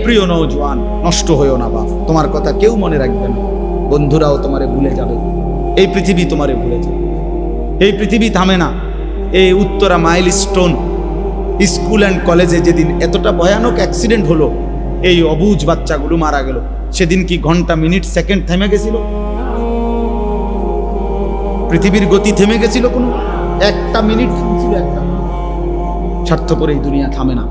প্রিয় নওজোয়ান, নষ্ট হয়েও না বাপ, তোমার কথা কেউ মনে রাখবে না, বন্ধুরাও তোমারে ভুলে যাবে, এই পৃথিবী তোমারে ভুলে যাবে, এই পৃথিবী থামে না। এই উত্তরা মাইলস্টোন স্কুল অ্যান্ড কলেজে যেদিন এতটা ভয়ানক অ্যাক্সিডেন্ট হলো, এই অবুঝ বাচ্চাগুলো মারা গেল, সেদিন কি ঘন্টা মিনিট সেকেন্ড থেমে গেছিল? পৃথিবীর গতি থেমে গেছিল? কোনো একটা মিনিট থামছিল? একটা স্বার্থপর এই দুনিয়া থামে না।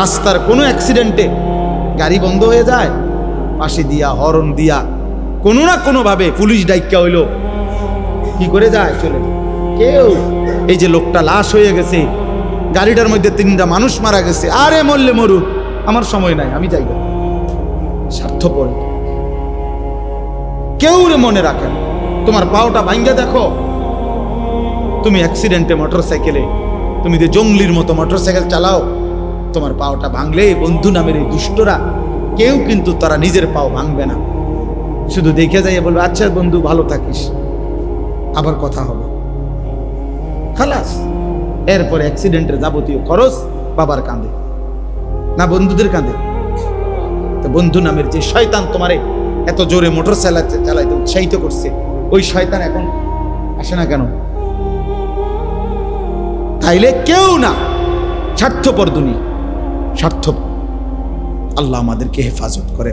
রাস্তার কোনো অ্যাক্সিডেন্টে গাড়ি বন্ধ হয়ে যায়, পাশে দিয়া হর্ন দিয়া কোনো না কোনো ভাবে পুলিশ ডাইকা হইলো কি করে যায়, চলে যায়। কেউ এই যে লোকটা লাশ হয়ে গেছে, গাড়িটার মধ্যে 3টা মানুষ মারা গেছে, আরে মরলে মরুক, আমার সময় নাই, আমি যাই না। স্বার্থপর, কেউ রে মনে রাখেন। তোমার পাওটা ভাঙ্গে দেখো, তুমি অ্যাক্সিডেন্টে মোটরসাইকেলে, তুমি যে জঙ্গলির মতো মোটরসাইকেল চালাও, তোমার পাওটা ভাঙলে বন্ধু নামের এই দুষ্টরা কেউ কিন্তু তারা নিজের পাও ভাঙবে না, শুধু দেখে যাইয়ে বলবে আচ্ছা বন্ধু ভালো থাকিস, আবার কথা হবে, খালাস। এরপরে অ্যাক্সিডেন্টের যাবতীয় খরচ বাবার কাঁধে না বন্ধুদের কাঁধে। তো বন্ধু নামের যে শয়তান তোমারে এত জোরে মোটর চালাইতে উৎসাহিত করছে, ওই শয়তান এখন আসে না কেন? তাইলে কেউ না, স্বার্থপর দুনিয়া, স্বার্থপর। আল্লাহ আমাদেরকে হেফাজত করে।